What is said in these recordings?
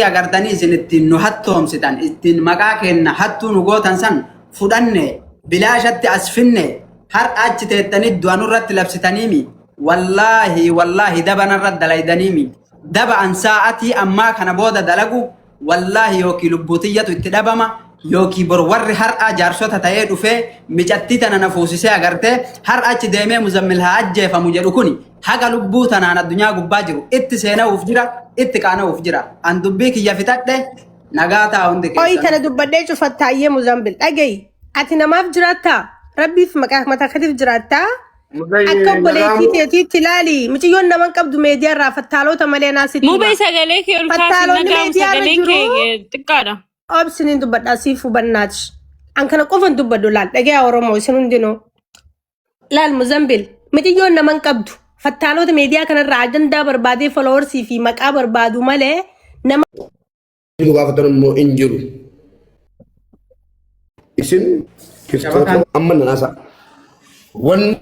agartanii isin ittiin nu hattoomsitan ittiin maqaa kenna hattuu nu gootan san fudhanne bilaashatti as finne har'a achi teettanii du'a nurratti labsitaniimi wallaahi daba narratti dalaydaniimi daba an sa'atii ammaa kana booda dalagu wallaahi yookiin lubbuutiyyatu itti dhabama yookiin bor warri har'a jaarsota ta'ee dhufee micattii tana na fuusisee agartee har'a achi deemee muzammil haa ajjeefamu jedhu kuni haga lubbuu tanaan addunyaa gubbaa jiru itti seenuuf jira itti qaana'uuf jira an dubbii kiyya fitadhe nagaa ta'a hundi keessa. Oyi tana dubbadhee cufattaayyee muzambil dhagayi ati namaaf jiraattaa rabbiif maqaa mataa katiif jiraattaa akka obboleettii teetiitti ilaali miciyyoon naman qabdu meediyaa irraa fattaalota malee naasitti mubee sagalee kee ol kaasii nagaa sagalee kee xiqqaadha. Obsiniin dubbadhaa siif hubannaati an kana qofan dubbadhu laal dhagee Oromoo isin hundinuu laal muzambil miciyyoon naman qabdu fattaalota meediyaa kanarraa ajandaa barbaadee foloowarsii fi maqaa barbaadu malee nama gaafatan immoo hin jiru. Isin kiristoota amma nanaasa. Wanni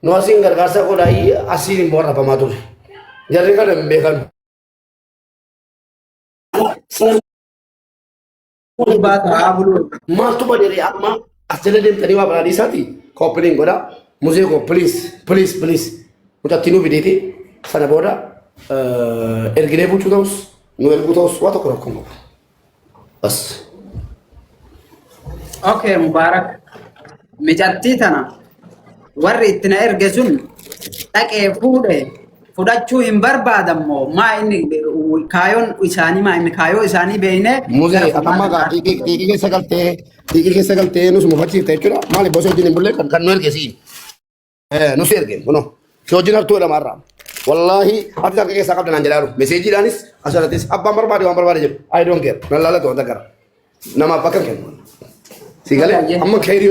nu asiin gargaarsa godhaayii asiin immoo warrafamaa ture. Jarri kana hin beekan. Maaltu badeeree amma as jala deemtanii waa baraadii isaati kooppiliin godhaa. Musee ko please mucattii nu fideeti sana booda ergilee bulchuu ta'us nu erguu ta'us waa tokko rakkoon qabu. Bas. Okay Mubaarak micattii tana warri itti na erge sun dhaqee fudhachuu hin barbaadammoo maa inni kaayoon isaanii maa inni kaayoo isaanii beeknee. Musee amma xiiqii keessa galtee nus mufachiifte jechuudha maali bosoo wajjin hin bulle kan nu ergesiin. Nusi ergeen kuno si wajjin hartuu lamaarraa wallaahi ati harka keessaa qabda naan jedhaa meseejiidhaanis asirrattis abbaan barbaade waan barbaade jedhu I don't care nan laalatu wanta gara namaaf bakka kennu si galee amma kayrii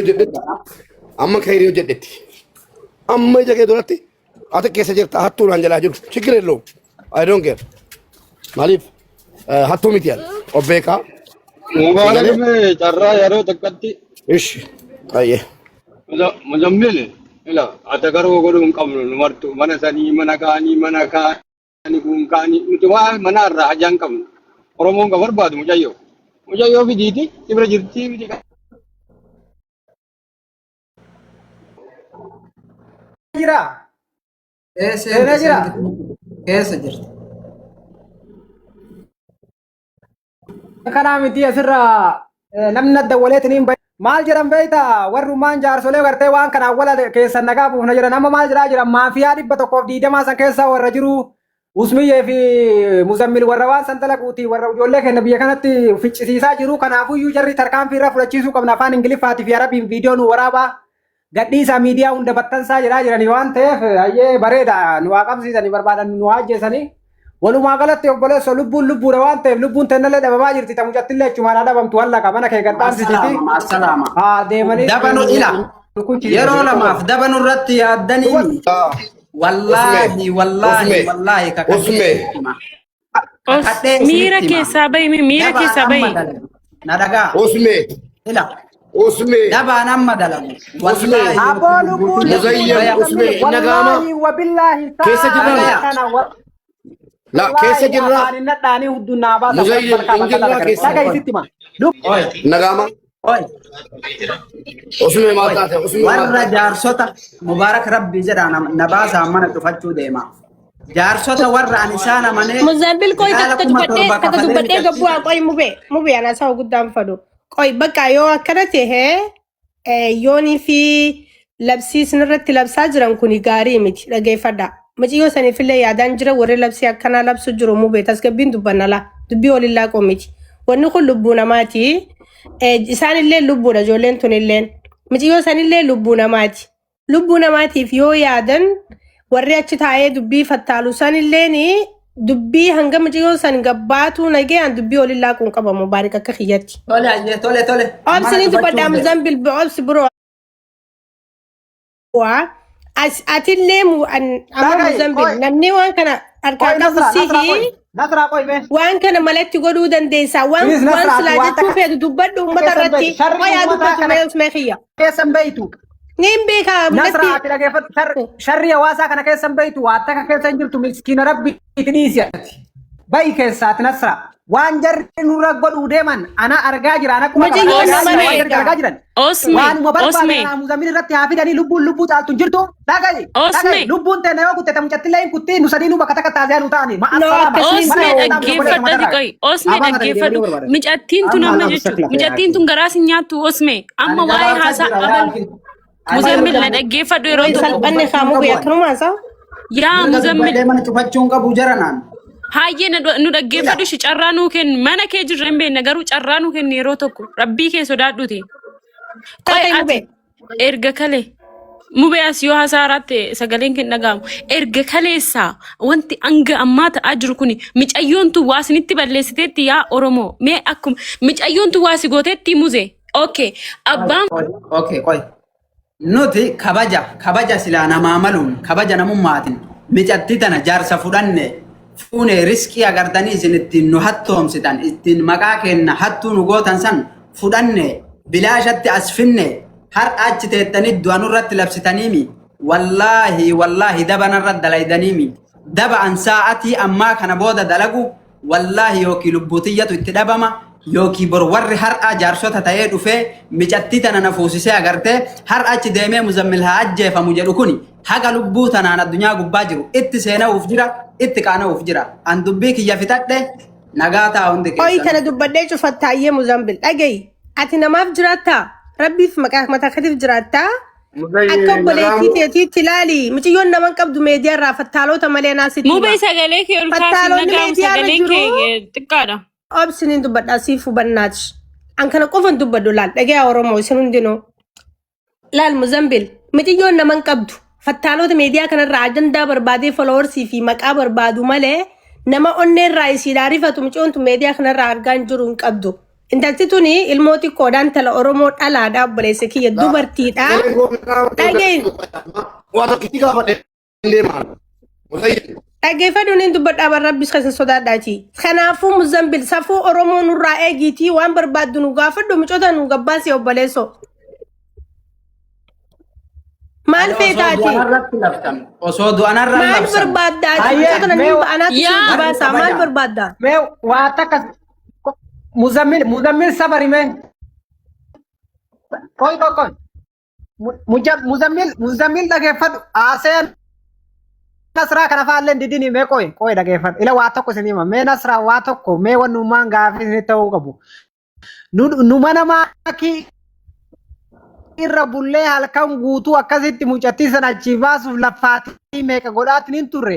hojjedhetti amma ija kee duratti ati keessa jirta hattuu naan jedhaa jiru chikkireelloo I don't care maaliif hattuu miti yaala of beekaa. Mubaarak carraa yeroo xiqqatti. Ishi baay'ee. Muzammil. Ila ada garuu godhuu hin qabnu numartu mana sanii mana kaanii kun kaanii nuti waa mana irraa hajaa hin qabnu Oromoon kan barbaadu mucayyoo fidiiti ibra jirtii miti. Jira. Keessa jirti. Kanaa miti asirraa namni adda waleetiniin maal jedhan beeyta warrumaan jaarsolee gartee waan kana wala keessan nagaa buufna jedhan amma maal jedhan maafiyaa 120 san keessa warra jiru usmiyyee fi muzammil warra waan san dalaguuti warra ijoollee kenna biyya kanatti ficcisiisaa jiru kanaafuyyuu jarri tarkaanfii irra fudhachiisuu qabna afaan ingiliffaatii fi arabiin viidiyoo nu waraabaa gadhiisaa miidiyaa hunda battansaa jedhaa jiranii waan ta'eef hayyee bareeda nu waa qabsiisanii barbaadan nu ajjeesanii walumaa galatti obboleessa lubbuudha waan ta'eef lubbuun tennallee dhabamaa jirti ta mucattillee achumaan dhabamtu hallaqa mana kee gadhaamsititi. Haa deemanii. Dabanu ila yeroo lamaaf dabanu irratti yaaddanii wallaahi kakadhee miira keessaa bahi miira keessaa bahi. Na dhagaa. Osmee. Ila. Osmee. Dabaan amma dalagu. Wallaahi. Aboo lubbuun. Muzayyee Osmee nagaama. Wabillaahi keessa jirra. La keessa jirra. Muzayyee injirra keessa. Nagaama. Osmee maal taate? Warra jaarsota Mubaarak Rabbi jedha nabaasaa mana dhufachuu deema. Jaarsota warra ani isaan amanee. Muzambil koi kata dubbadhee gabbuu qoi mubee ana saa guddaan fadu. Qoi bakka yoo akkana ta'e yoonii fi labsii sinirratti labsaa jiran kuni gaarii miti dhageeffadha. Maciyyoo saniifillee yaadaan jira warri labsii akkanaa labsu jiru mubee tasgabbiin dubbannala dubbii walillaa qoomiti. Wanni kun lubbuu namaati. Isaanillee lubbuudha ijoolleen tunilleen. Maciyyoo sanillee lubbuu namaati. Lubbuu namaatiif yoo yaadan warri achi taa'ee dubbii fattaalu sanilleen dubbii hanga maciyyoo san gabbaatu nageen dubbii walillaa kun qabamu baariq akka kiyyatti. Tole. Obsini dubbadhaa Muzambil obsi biroo. Atillee amma Muzambil namni waan kana harkaa qabusihi waan kana malatti godhuu dandeessaa waan silaa jechuu feetu dubbadhu uummata irratti wayaa dubbatu mees meeqiyya. Keessan beeytu. Niin beekaa sharri hawaasaa kana keessan beeytu waan takka keessan jirtu miskiina rabbi itti dhiisiyati. bayi keessaat nasra waan jarri nurra godhuu deeman ana argaa jira ana kuma Mucayyoo nama argaa jiran Osme, waanuma barbaade Osme, kana muzammil irratti haa fidanii lubbuu caaltu hin jirtu dhagayi Osme. lubbuun teena yoo kutte tamuchattillee hin kutti nu sadii nu bakka takka taasee nu ta'ani Osme dhaggeeffadhati qoy. Osme dhaggeeffadhu. Micattiin tun amma jechuudha. Micattiin tun garaas hin nyaattu Osme. Amma waa'ee haasaa aban. Muzammil na dhaggeeffadhu yeroo tokko. salphanne kaamu biyya kanumaa isaa. Yaa Muzammil. Mana cufachuun qabu jaranaan. Hayyee nu dhaggeeffadhu shi carraa nuu kennu. Mana kee jirre hin beekne garuu carraa nuu kennu yeroo tokko. Rabbii kee sodaadhuuti. Taatee mubee. Erga kalee. Mubee as yoo hasaaraatti sagaleen kan dhagahamu. Erga kaleessaa wanti hanga ammaa ta'aa jiru kuni micayyoon tun waasinitti balleessiteetti yaa Oromoo. Mee akkuma micayyoon tun waasi gooteetti muze. Okay. Abbaan Okay, qoy. Nuti kabaja silaa namaa maluun kabaja namummaatiin micattii tana jaarsa fudhanne fuune riskii agartanii isin ittiin nu hattoomsitan ittiin maqaa kenna hattuu nu gootan san fudhanne bilaashatti as finne har'a achi teettanii du'anurratti labsitaniimi wallaahi dabanarratti dalaydaniimi daba an sa'atii ammaa kana booda dalagu wallaahi yookiin lubbuutiyyatu itti dhabama yookiin bor warri har'a jaarsota ta'ee dhufee micattii tana na fuusisee agartee har'a achi deemee muzammil haa ajjeefamu jedhu kuni haga lubbuu tanaan addunyaa gubbaa jiru itti seena'uuf jira itti qaana'uuf jira an dubbii kiyya fitadhe nagaa ta'a hundi Qoyi keessan. tana dubbadhee cufattaayyee Muzambil dhagayi. Ati namaaf jiraattaa? Rabbiif maqaa mataa katiif jiraattaa? Akka obboleettii teetiitti ilaali. Mucayyoon naman qabdu meediyaa irraa fattaalota malee naasitti. mubee sagalee kee ol kaasee Fattaalonni nagaam meediyaa irra sagaleen jiru. kee xiqqaadha. Obsiniin dubbadhaa siif hubannaati. An kana qofan dubbadhu laal dhagayaa Oromoo isin hundinuu. Laal Muzambil mucayyoon naman qabdu fattaalota meediyaa kanarraa ajandaa barbaadee foloowarsii fi maqaa barbaadu malee nama onneerraa isiidhaa rifatu mucayyoon tun meediyaa kanarraa argaa hin jiru hin qabdu. Intalti tuni ilmoo xiqqoodhaan tala Oromoo dhalaadhaa obboleessa kiyya dubartiidha. Dhagayin. Waa tokkitti gaafadhe deemaan. Dhaggeeffadhuun hin dubbadhaa bara rabbis keessa sodaadhaati. Kanaafuu Muzambil safuu Oromoo nurraa eegiitii waan barbaaddu nu gaafadhu micoota nu gabbaasee obboleessoo. Maal feetaati? Osoo du'anarra Maal labsan. barbaaddaati? Hayyee, Micoota nan mee- anaatti yaa, si gabaasaa maal barbaaddaa? mee waa takka muzammil sabari mee koy muzammil dhageeffadhu haaseen nasraa kana faalleen didini mee koy dhageeffadhu ila waa tokko isin hima mee nasraa waa tokko mee wannummaan gaafii isin ta'uu qabu nu mana maakii irra bullee halkan guutuu akkasitti mucattii sana achi baasuuf laffaatii meeqa godhaatiin hin turre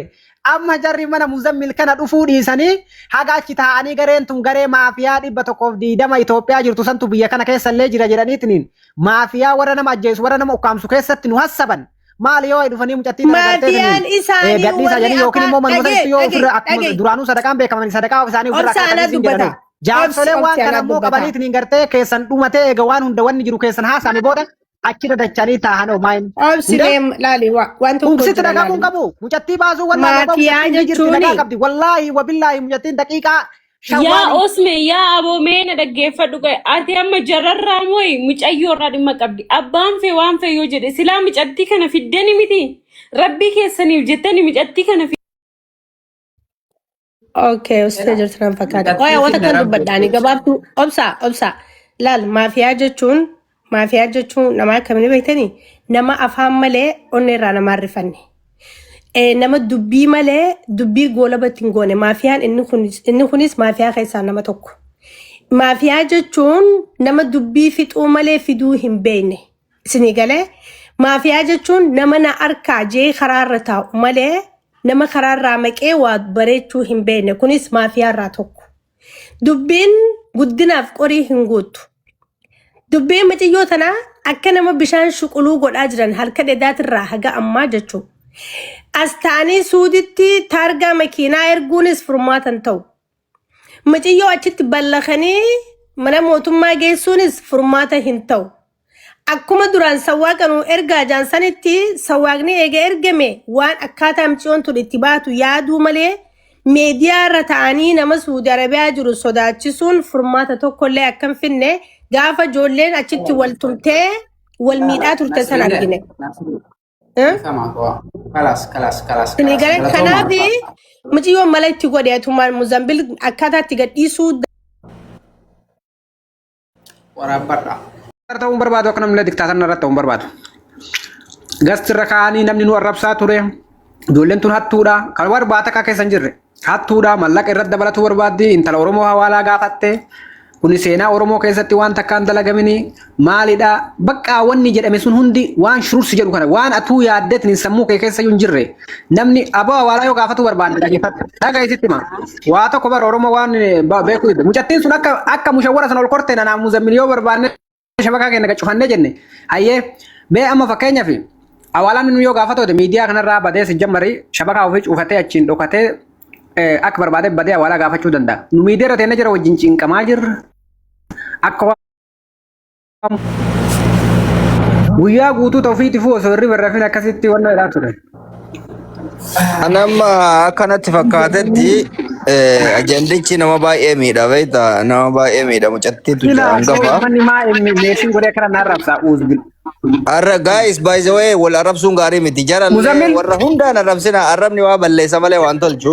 amma jarri mana muzammil kana dhufuu dhiisanii haga achi taa'anii gareen tun garee maafiyaa 120 Itoophiyaa jirtu santu biyya kana keessa illee jira jedhaniitiin maafiyaa warra nama ajjeesu warra nama ukkaamsu keessatti nu hassaban maal yoo dhufanii mucattii Maafiyaan isaanii gadhiisa jedhanii yookiin immoo manuma dhagee, yoo ofirra dhagee, akkuma dhagee. duraanuu sadaqaan beekaman sadaqaa isaanii ofirraa Obsa anaa akkasiin dubbata. jedhanii jaarsolee waan Obsi kana anaa immoo dubbata. qabaniitiin gartee keessan dhumatee eega waan hunda wanni jiru keessan haasame booda achi dadachanii taa'anoo maayin. Obsileen laali waan tokko Uksitti jira dhagahuun laali. qabu. Mucattii baasuu Maafiyaa jechuuni. dhagaa qabdi. Wallaahi wabillaahi mucattiin daqiiqaa Yaa shawwaan. Osme yaa aboomee na dhaggeeffadhu qoy. Ati amma jararraa mooyi mucayyoo irraa dhimma qabdi. Abbaan fee waan fee yoo jedhe silaa mucattii kana fiddeni miti. Rabbii keessaniif jettani mucattii kana Okay, usee jirtu nan fakkaata. Qoya wata kan dubbadhaani gabaabtuu obsa. Laal maafiyaa jechuun nama akkamini beektanii nama afaan malee onneerraa namaa rifanne. Nama dubbii malee dubbii goolabatti hin goone maafiyaan inni kunis maafiyaa keessaa nama tokko. Maafiyaa jechuun nama dubbii fixuu malee fiduu hin beekne. Isinii galee maafiyaa jechuun nama na harkaa jee karaarra taa'u malee nama karaarraa maqee waa bareechuu hin beekne kunis maafiyaarraa tokko. Dubbiin guddinaaf qorii hin guutu. Dubbiin mucayyoo tanaa akka nama bishaan shuquluu godhaa jiran halka dhedaatirraa haga ammaa jechuudha. As ta'anii suuditti taargaa makiinaa erguunis furmaatan ta'u. Mucayyoo achitti ballaqanii mana mootummaa geessuunis furmaata hin ta'u. Akkuma duraan sawwaaqanuu ergaa jaansanitti sawwaaqni eega ergame waan akkaataa mucayyoon tun itti baatu yaaduu malee meediyaa irra ta'anii nama Suudi Arabiyaa jiru sodaachisuun furmaata tokkollee akka hin finne gaafa ijoolleen achitti wal tumtee wal miidhaa turte san argine. Sama koo. Kalas. Sini galee kanaafi mucayyoon mala itti godheetumaan Muzambil akkaataa itti gadhiisuu Waraabadha. ta'uu barbaadu akka namni diktaatar irratti ta'uu barbaadu. Gastirra kaanii namni nu arrabsaa ture. Ijoolleen tun hattuudha. Kan barbaata akka keessa hin jirre. Hattuudha mallaqa irratti dabalatu barbaaddi. Intala Oromoo hawaalaa gaafatte. Kuni seenaa Oromoo keessatti waan takkaan dalagamini maalidha? Bakka wanni jedhame sun hundi waan shurursi jedhu kana waan atuu yaaddeetiin sammuu kee keessa hin jirre. Namni aboo hawaalaa yoo gaafatu barbaadde dhageeffata. Dhagaa isitti hima. Waa tokko bara Oromoo waan beeku dide. Mucattiin sun akka mushawwara sana ol kortee nanaa Muzammil yoo barbaanne shabakaa keenya gacufannee jenne. Hayyee mee amma fakkeenyaaf hawaalaan nu yoo gaafatu miidiyaa kanarraa badee si jammari shabakaa ofii cuufatee achiin dhokatee akka barbaade badee hawaalaa gaafachuu danda'a. Nu miidiyaa irra teenya jira wajjin cinqamaa jirra. Akka guyyaa guutuu ta'uufiitiif osoo irri barraafin akkasitti wanna jedhaa ture. Anamma akkanatti fakkaatetti ajandichi nama baay'ee miidha beekta nama baay'ee miidha mucattiitu hangafa. Meeshiin godhee kana naan rabsaa uuzbil. Arra guys by the way wal arrabsuun gaarii miti jarallee warra hundaan arrabsina arrabni waa balleessa malee waan tolchu.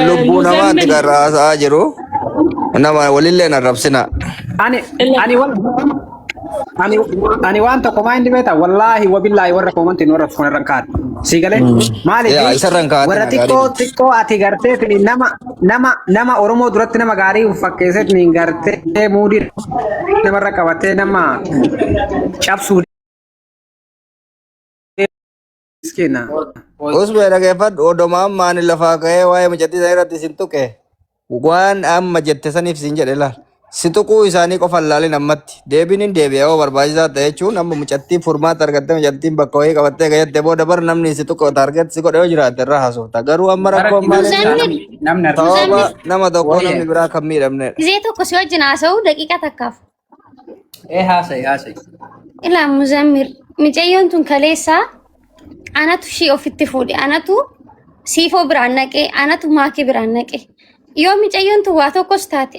Lubbuu namaatti garraasaa jiru. Nama walillee arrabsina. Ani waan tokko maa inni beektaa wallaahi wabillaahi warra koomantiin warra kun irraan kaa'an. Si galee maaliif warra xiqqoo ati gartee nama Oromoo duratti nama gaarii fakkeesseet ni gartee muudii namarra qabatee nama cabsuu. Usbee dhageeffadhu odomaan maani lafaa ka'ee waa'ee mucattii isaa irratti sin tuqe waan amma jette saniif sin jedhe laal. Si tuquu isaanii qofa laalin ammatti deebiin deebi'ee yoo barbaachisaa ta'e jechuun amma mucattii furmaata argattee mucattiin bakka wayii qabattee gajattee booda bar namni si tuqu target si godhe yoo jiraate irraa haasofta garuu amma rakkoo nama tokko namni biraa kan miidhamne. Gizee tokko si wajjin haasa'u daqiiqa takkaaf. Haasa'e. Ilaa Muzammil mucayyoon tun kaleessaa anatu shii ofitti fuudhe anatu siifoo biraan naqee anatu maakii biraan naqee. Yoo mucayyoon tun waa tokkos taate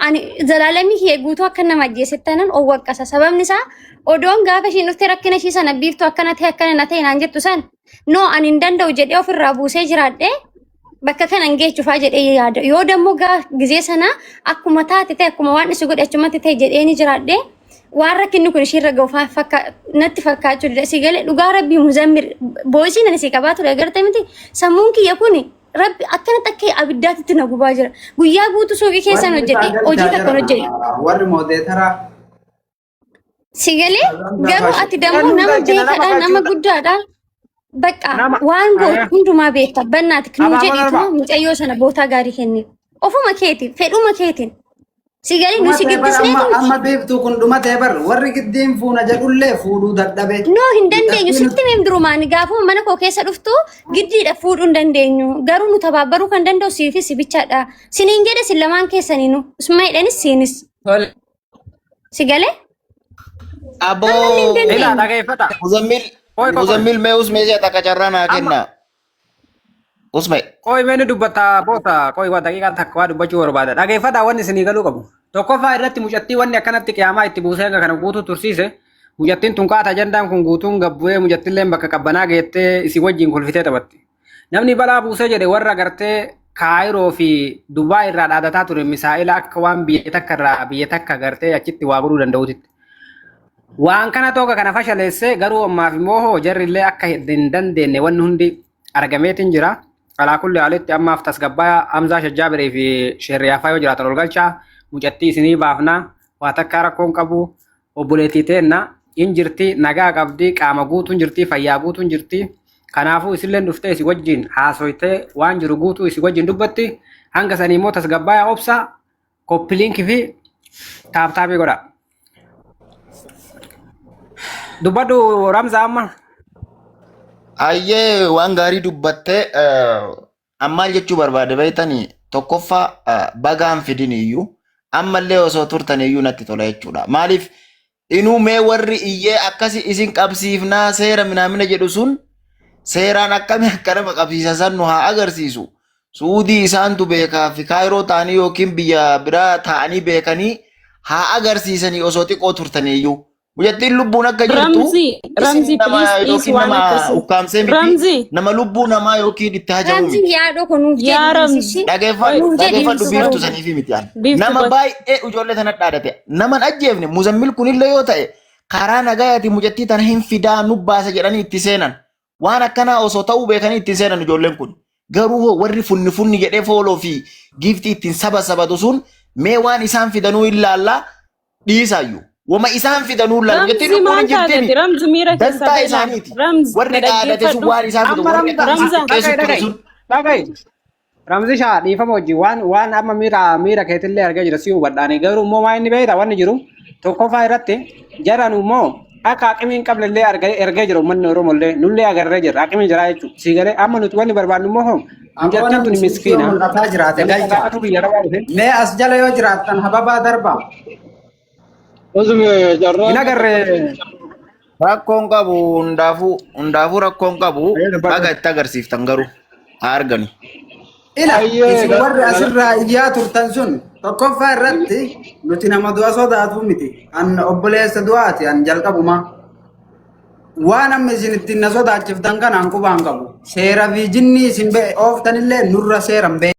ani zalaalamii kiyya guutuu akka nama ajjeesettanan owwaqqasa sababni isaa odoon gaafa ishiin dhuftee rakkina ishii sana biiftuu akkana ta'e naan jettu san noo ani hin danda'u jedhee ofirraa buusee jiraadhee bakka kanan geechufaa jedhee yaada yoo dammoo gizee sana akkuma taate ta'e akkuma waan isi godhe achumatti ta'e jedhee ni jiraadhee waan rakkinni kun ishiirra ga'u natti fakkaachuu dida si galee dhugaa rabbii Muzammil boosiin ani si qabaa ture agartee miti sammuun kiyya kuni Rabbi akkanatti akka abiddaatitti na gubaa jira. Guyyaa guutuu suuqii keessan hojjedhe hojii takkan hojjedhe. Warri moodeetara. Si galee garuu ati dammoo nama beekadha nama guddaadha. Bakka waan gootu hundumaa beekta bannaati kinuu jedhiitu mucayyoo sana bootaa gaarii kenneef. Ofuma keetiin fedhuma keetiin. Si galee nu si giddisneetu. Amma beektuu kun dhumatee bar warri giddiin fuuna jedhullee fuudhuu dadhabe. No hin dandeenyu sitti meem durumaan gaafuma mana koo keessa dhuftu giddiidha fuudhuu hin dandeenyu. Garuu nu tabaabbaruu kan danda'u siifi si bichaadha. Siniin jedhe sin lamaan keessaniinu. Ismaa'idhanis siinis. Si galee? Aboo. Ilaa dhageeffata. Muzammil mee usmee si'a takka carraa naa kenna. Usmee. Koi meni dubbata boota koi waa daqiiqaa takka waa dubbachuu barbaada. Dhageeffata wanni isinii galuu qabu. Tokkoffaa irratti mucattii wanni akkanatti qiyaamaa itti buusee kana guutuu tursiise. Mucattiin tun kaata ajandaan kun guutuun gabbu'ee mucattillee bakka qabbanaa geettee isii wajjin kolfitee taphatti. Namni balaa buusee jedhe warra gartee Kaayiroo fi Dubaay irraa dhaadataa ture misaa'ila akka waan biyya takka irraa biyya takka gartee achitti waa godhuu danda'uutitti. Waan kana tokko kana fashaleessee garuu ammaaf immoo jarrillee akka hin dandeenye wanni hundi argameetiin jira. Alaa kulli haalitti ammaaf tasgabbaa Hamzaa Shajjaabirii fi Sheerriyaafaa yoo jiraatan ol galchaa mucattii isinii baafnaa waa takka rakkoon qabu obboleettii teenna in jirti nagaa qabdi qaama guutuun jirti fayyaa guutuun jirti kanaafuu isilleen dhuftee isi wajjin haasoytee waan jiru guutuu isi wajjin dubbatti hanga sanii immoo tasgabbaa obsa koppiliinkii fi taaptaabii godha. Dubbadhu Ramzaa amma. Ayyee waan gaarii dubbatte ammaal jechuu barbaade beektanii tokkoffaa bagaan fidin iyyuu ammallee osoo turtan iyyuu natti tola jechuudha. Maaliif inuu mee warri iyyee akkasi isin qabsiifnaa seera minaamina jedhu sun seeraan akkami akka nama qabsiisa san nu haa agarsiisu. Suudii isaantu beekaa fi Kaayiroo ta'anii yookiin biyya biraa ta'anii beekanii haa agarsiisanii osoo xiqqoo turtan iyyuu. Mucattiin lubbuun akka jirtu Ramzi please yookiin nama ukkaamsee miti nama lubbuu namaa yookiin itti hajamu Ramzi miti. yaadoo kunuuf jedhu Dhageeffadhu biiftu saniifi miti ani. Nama baay'ee ijoollee sana dhaadate nama ajjeefne Muzammil kunillee yoo ta'e karaa nagayaati mucattii tana hin fidaa nu baasa jedhanii itti seenan. Waan akkanaa osoo ta'uu beekanii itti seenan ijoolleen kun. Garuu warri funni jedhee fooloo fi giiftii ittiin sabatu sun mee waan isaan fidanuu ilaallaa dhiisaayyuu. Wama isaan fidanuu ilaallaa. Mucattiin lubbuun hin jirtini. Ramzi miira keessa Dantaa isaaniiti. Warri dhaadate sun waan isaan fidu warri qeessutti sun. Dhaga'i. Ramzi shaa dhiifama wajjin waan amma miira keetillee argaa jira si hubadhaani garuu immoo maa inni beekta wanni jiru tokkoffaa irratti jaran immoo akka haqimii hin qabnellee ergee jira uummanni Oromollee nullee agarree jira haqimii jira jechuudha. Si galee amma nuti wanni barbaannu immoo mucattiin tun miskiina. Mee as jala yoo jiraattan hababaa darbaa. Osuma jarraa. Hin agarree. Rakkoon qabu hundaafuu rakkoon qabu baga itti agarsiiftan garuu haa argani. Ila isin warri asirraa iyyaa turtan sun tokkoffaa irratti nuti nama du'a sodaatu miti. An obboleessa du'aati an jalqabuma. Waan amma isin ittiin na sodaachiftan kanaan qubaan qabu. Seera fi jinni isin ooftanillee nurra seeran bee.